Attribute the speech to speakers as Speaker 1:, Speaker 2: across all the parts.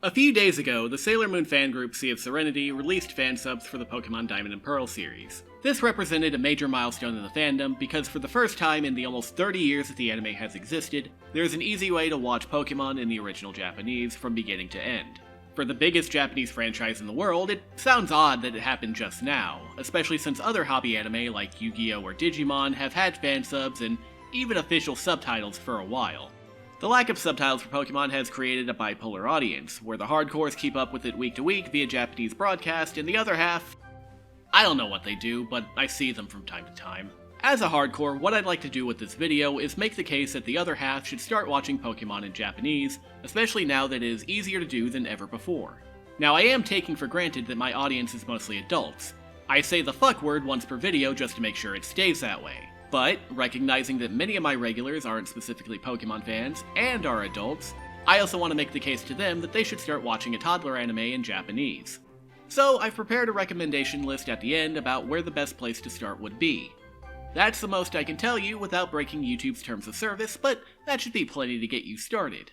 Speaker 1: A few days ago, the Sailor Moon fan group Sea of Serenity released fan subs for the Pokémon Diamond and Pearl series. This represented a major milestone in the fandom because for the first time in the almost 30 years that the anime has existed, there's an easy way to watch Pokémon in the original Japanese from beginning to end. For the biggest Japanese franchise in the world, it sounds odd that it happened just now, especially since other hobby anime like Yu-Gi-Oh! Or Digimon have had fan subs and even official subtitles for a while. The lack of subtitles for Pokémon has created a bipolar audience, where the hardcores keep up with it week to week via Japanese broadcast, and the other half, I don't know what they do, but I see them from time to time. As a hardcore, what I'd like to do with this video is make the case that the other half should start watching Pokémon in Japanese, especially now that it is easier to do than ever before. Now I am taking for granted that my audience is mostly adults. I say the fuck word once per video just to make sure it stays that way. But, recognizing that many of my regulars aren't specifically Pokémon fans, and are adults, I also want to make the case to them that they should start watching a toddler anime in Japanese. So, I've prepared a recommendation list at the end about where the best place to start would be. That's the most I can tell you without breaking YouTube's terms of service, but that should be plenty to get you started.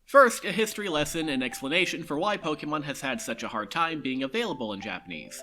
Speaker 1: First, a history lesson and explanation for why Pokémon has had such a hard time being available in Japanese.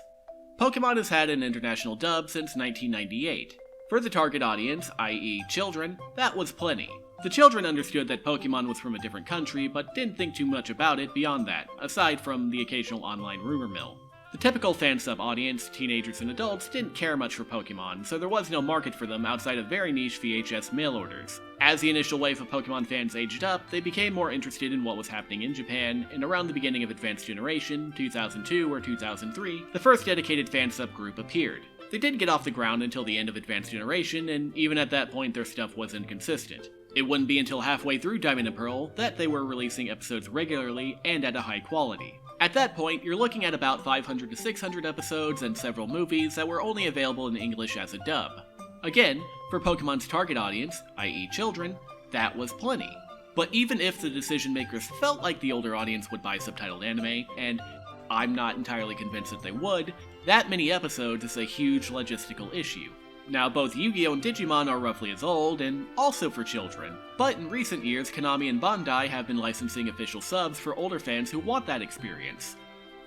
Speaker 1: Pokémon has had an international dub since 1998. For the target audience, i.e. children, that was plenty. The children understood that Pokémon was from a different country, but didn't think too much about it beyond that, aside from the occasional online rumor mill. The typical fansub audience, teenagers and adults, didn't care much for Pokémon, so there was no market for them outside of very niche VHS mail orders. As the initial wave of Pokémon fans aged up, they became more interested in what was happening in Japan, and around the beginning of Advanced Generation, 2002 or 2003, the first dedicated fansub group appeared. They didn't get off the ground until the end of Advanced Generation, and even at that point their stuff was inconsistent. It wouldn't be until halfway through Diamond and Pearl that they were releasing episodes regularly and at a high quality. At that point, you're looking at about 500 to 600 episodes and several movies that were only available in English as a dub. Again, for Pokemon's target audience, i.e. children, that was plenty. But even if the decision makers felt like the older audience would buy subtitled anime, and I'm not entirely convinced that they would, that many episodes is a huge logistical issue. Now, both Yu-Gi-Oh! And Digimon are roughly as old, and also for children. But in recent years, Konami and Bandai have been licensing official subs for older fans who want that experience.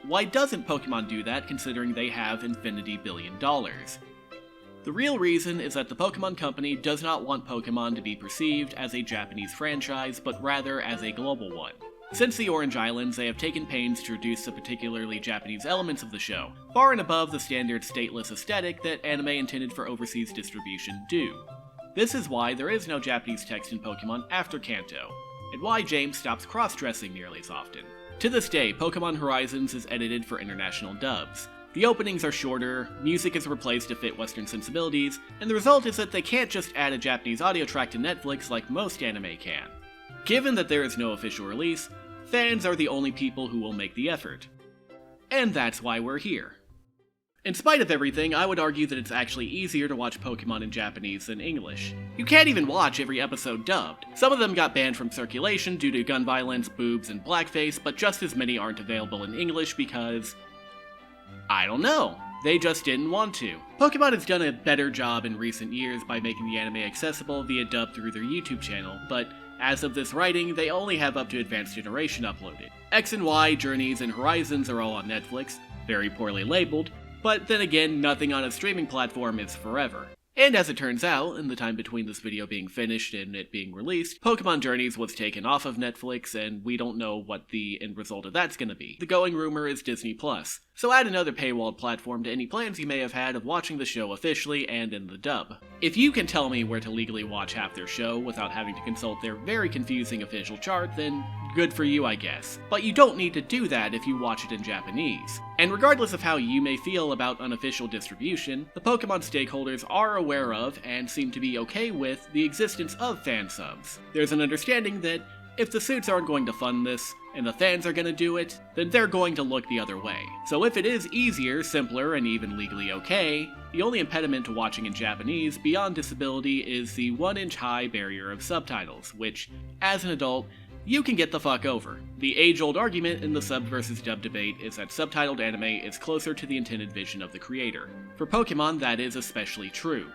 Speaker 1: Why doesn't Pokemon do that, considering they have infinity billion dollars? The real reason is that the Pokemon Company does not want Pokemon to be perceived as a Japanese franchise, but rather as a global one. Since the Orange Islands, they have taken pains to reduce the particularly Japanese elements of the show, far and above the standard stateless aesthetic that anime intended for overseas distribution do. This is why there is no Japanese text in Pokemon after Kanto, and why James stops cross-dressing nearly as often. To this day, Pokemon Horizons is edited for international dubs. The openings are shorter, music is replaced to fit Western sensibilities, and the result is that they can't just add a Japanese audio track to Netflix like most anime can. Given that there is no official release, fans are the only people who will make the effort. And that's why we're here. In spite of everything, I would argue that it's actually easier to watch Pokemon in Japanese than English. You can't even watch every episode dubbed. Some of them got banned from circulation due to gun violence, boobs, and blackface, but just as many aren't available in English because, I don't know. They just didn't want to. Pokemon has done a better job in recent years by making the anime accessible via dub through their YouTube channel, but as of this writing, they only have up to Advanced Generation uploaded. X and Y, Journeys, and Horizons are all on Netflix, very poorly labeled, but then again, nothing on a streaming platform is forever. And as it turns out, in the time between this video being finished and it being released, Pokemon Journeys was taken off of Netflix, and we don't know what the end result of that's gonna be. The going rumor is Disney+. So add another paywalled platform to any plans you may have had of watching the show officially and in the dub. If you can tell me where to legally watch half their show without having to consult their very confusing official chart, then good for you, I guess. But you don't need to do that if you watch it in Japanese. And regardless of how you may feel about unofficial distribution, the Pokemon stakeholders are aware of, and seem to be okay with, the existence of fan subs. There's an understanding that if the suits aren't going to fund this, and the fans are going to do it, then they're going to look the other way. So if it is easier, simpler, and even legally okay, the only impediment to watching in Japanese beyond disability is the 1-inch high barrier of subtitles, which, as an adult, you can get the fuck over. The age-old argument in the sub versus dub debate is that subtitled anime is closer to the intended vision of the creator. For Pokemon, that is especially true.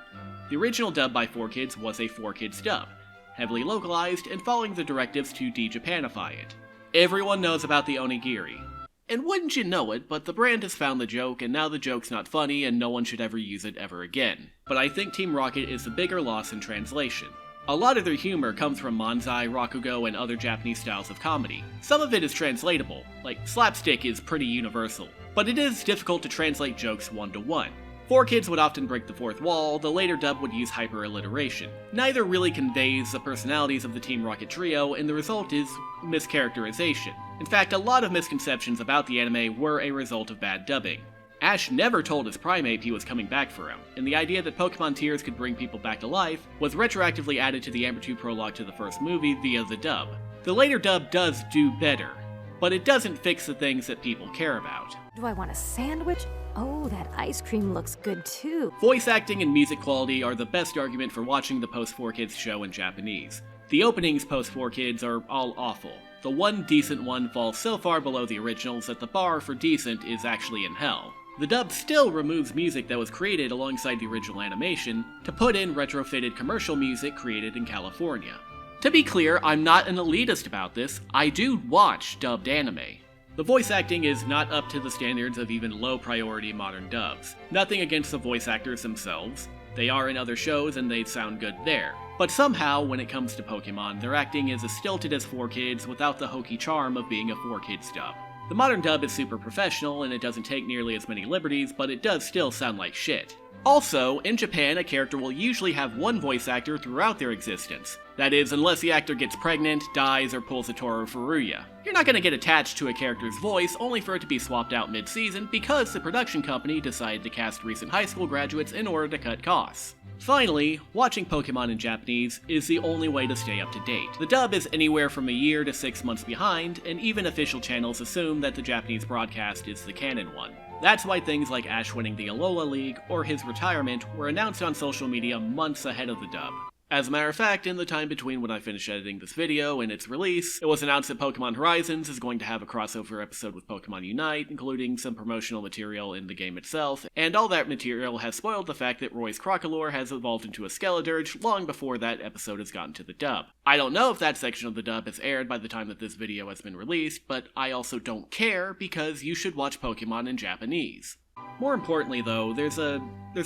Speaker 1: The original dub by 4Kids was a 4Kids dub, heavily localized and following the directives to de-Japanify it. Everyone knows about the onigiri. And wouldn't you know it, but the brand has found the joke, and now the joke's not funny, and no one should ever use it ever again. But I think Team Rocket is the bigger loss in translation. A lot of their humor comes from manzai, rakugo, and other Japanese styles of comedy. Some of it is translatable, like slapstick is pretty universal, but it is difficult to translate jokes one-to-one. 4Kids would often break the fourth wall, the later dub would use hyper-alliteration. Neither really conveys the personalities of the Team Rocket trio, and the result is mischaracterization. In fact, a lot of misconceptions about the anime were a result of bad dubbing. Ash never told his Primeape he was coming back for him, and the idea that Pokemon tears could bring people back to life was retroactively added to the Amber 2 prologue to the first movie via the dub. The later dub does do better, but it doesn't fix the things that people care about.
Speaker 2: Do I want a sandwich? Oh, that ice cream looks good too.
Speaker 1: Voice acting and music quality are the best argument for watching the post-4Kids show in Japanese. The openings post-4Kids are all awful. The one decent one falls so far below the originals that the bar for decent is actually in hell. The dub still removes music that was created alongside the original animation to put in retrofitted commercial music created in California. To be clear, I'm not an elitist about this, I do watch dubbed anime. The voice acting is not up to the standards of even low-priority modern dubs. Nothing against the voice actors themselves. They are in other shows and they sound good there. But somehow, when it comes to Pokemon, their acting is as stilted as 4Kids without the hokey charm of being a 4Kids dub. The modern dub is super professional and it doesn't take nearly as many liberties, but it does still sound like shit. Also, in Japan, a character will usually have one voice actor throughout their existence. That is, unless the actor gets pregnant, dies, or pulls a Toru Furuya. You're not going to get attached to a character's voice only for it to be swapped out mid-season because the production company decided to cast recent high school graduates in order to cut costs. Finally, watching Pokemon in Japanese is the only way to stay up to date. The dub is anywhere from a year to 6 months behind, and even official channels assume that the Japanese broadcast is the canon one. That's why things like Ash winning the Alola League or his retirement were announced on social media months ahead of the dub. As a matter of fact, in the time between when I finished editing this video and its release, it was announced that Pokemon Horizons is going to have a crossover episode with Pokemon Unite, including some promotional material in the game itself, and all that material has spoiled the fact that Roy's Crocalor has evolved into a Skeledirge long before that episode has gotten to the dub. I don't know if that section of the dub has aired by the time that this video has been released, but I also don't care because you should watch Pokemon in Japanese. More importantly though, there's a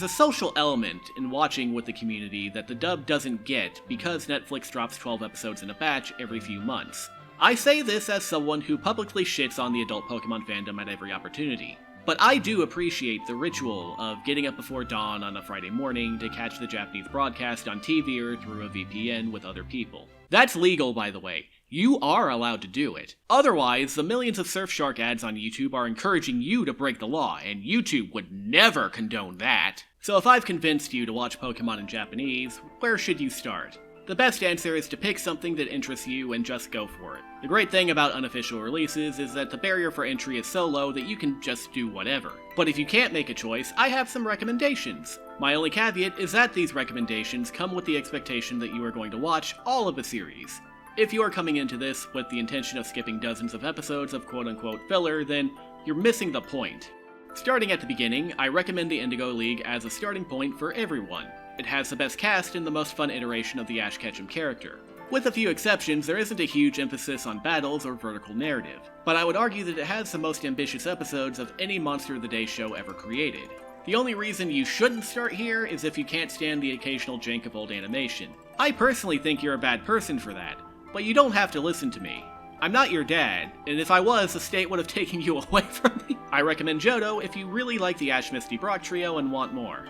Speaker 1: social element in watching with the community that the dub doesn't get because Netflix drops 12 episodes in a batch every few months. I say this as someone who publicly shits on the adult Pokemon fandom at every opportunity. But I do appreciate the ritual of getting up before dawn on a Friday morning to catch the Japanese broadcast on TV or through a VPN with other people. That's legal, by the way. You are allowed to do it. Otherwise, the millions of Surfshark ads on YouTube are encouraging you to break the law, and YouTube would never condone that. So if I've convinced you to watch Pokemon in Japanese, where should you start? The best answer is to pick something that interests you and just go for it. The great thing about unofficial releases is that the barrier for entry is so low that you can just do whatever. But if you can't make a choice, I have some recommendations. My only caveat is that these recommendations come with the expectation that you are going to watch all of the series. If you are coming into this with the intention of skipping dozens of episodes of quote-unquote filler, then you're missing the point. Starting at the beginning, I recommend the Indigo League as a starting point for everyone. It has the best cast and the most fun iteration of the Ash Ketchum character. With a few exceptions, there isn't a huge emphasis on battles or vertical narrative, but I would argue that it has the most ambitious episodes of any Monster of the Day show ever created. The only reason you shouldn't start here is if you can't stand the occasional jank of old animation. I personally think you're a bad person for that, but you don't have to listen to me. I'm not your dad, and if I was, the state would have taken you away from me. I recommend Johto if you really like the Ash Misty Brock trio and want more.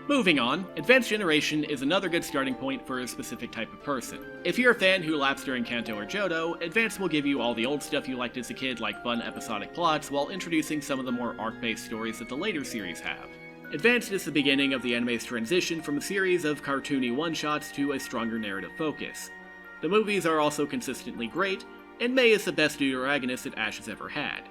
Speaker 1: Moving on, Advanced Generation is another good starting point for a specific type of person. If you're a fan who laps during Kanto or Johto, Advanced will give you all the old stuff you liked as a kid like fun episodic plots while introducing some of the more arc-based stories that the later series have. Advanced is the beginning of the anime's transition from a series of cartoony one-shots to a stronger narrative focus. The movies are also consistently great, and May is the best deuteragonist that Ash has ever had.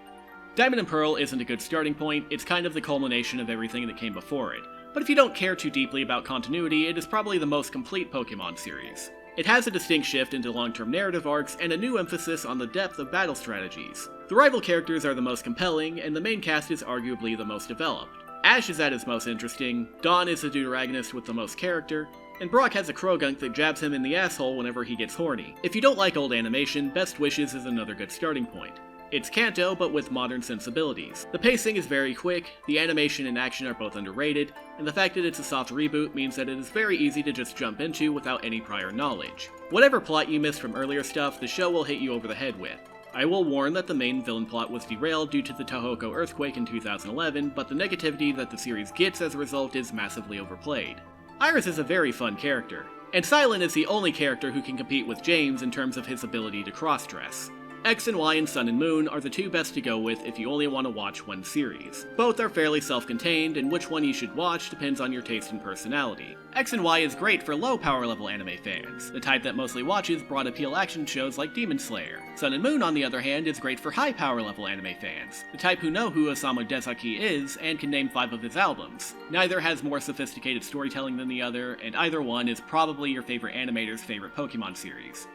Speaker 1: Diamond and Pearl isn't a good starting point, it's kind of the culmination of everything that came before it, but if you don't care too deeply about continuity, it is probably the most complete Pokemon series. It has a distinct shift into long-term narrative arcs and a new emphasis on the depth of battle strategies. The rival characters are the most compelling, and the main cast is arguably the most developed. Ash is at his most interesting, Dawn is the deuteragonist with the most character, and Brock has a Krogunk that jabs him in the asshole whenever he gets horny. If you don't like old animation, Best Wishes is another good starting point. It's Kanto, but with modern sensibilities. The pacing is very quick, the animation and action are both underrated, and the fact that it's a soft reboot means that it is very easy to just jump into without any prior knowledge. Whatever plot you missed from earlier stuff, the show will hit you over the head with. I will warn that the main villain plot was derailed due to the Tohoku earthquake in 2011, but the negativity that the series gets as a result is massively overplayed. Iris is a very fun character, and Silent is the only character who can compete with James in terms of his ability to cross-dress. X and Y and Sun and Moon are the two best to go with if you only want to watch one series. Both are fairly self-contained, and which one you should watch depends on your taste and personality. X and Y is great for low power level anime fans, the type that mostly watches broad appeal action shows like Demon Slayer. Sun and Moon, on the other hand, is great for high power level anime fans, the type who know who Osamu Dezaki is and can name 5 of his albums. Neither has more sophisticated storytelling than the other, and either one is probably your favorite animator's favorite Pokémon series.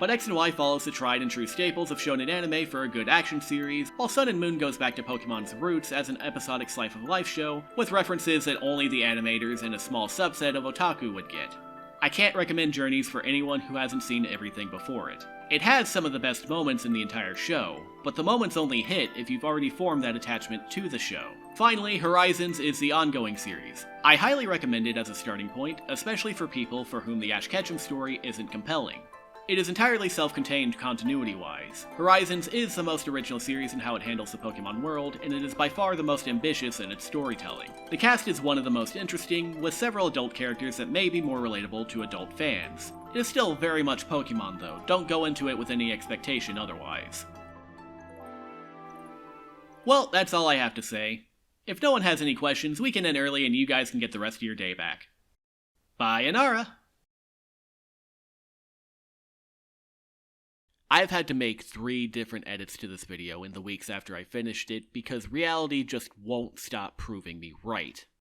Speaker 1: But X and Y follows the tried and true staples of shonen anime for a good action series, while Sun and Moon goes back to Pokemon's roots as an episodic slice of life show, with references that only the animators and a small subset of otaku would get. I can't recommend Journeys for anyone who hasn't seen everything before it. It has some of the best moments in the entire show, but the moments only hit if you've already formed that attachment to the show. Finally, Horizons is the ongoing series. I highly recommend it as a starting point, especially for people for whom the Ash Ketchum story isn't compelling. It is entirely self-contained continuity-wise. Horizons is the most original series in how it handles the Pokemon world, and it is by far the most ambitious in its storytelling. The cast is one of the most interesting, with several adult characters that may be more relatable to adult fans. It is still very much Pokemon though, don't go into it with any expectation otherwise. Well, that's all I have to say. If no one has any questions, we can end early and you guys can get the rest of your day back. Bye, Inara! I've had to make 3 different edits to this video in the weeks after I finished it because reality just won't stop proving me right.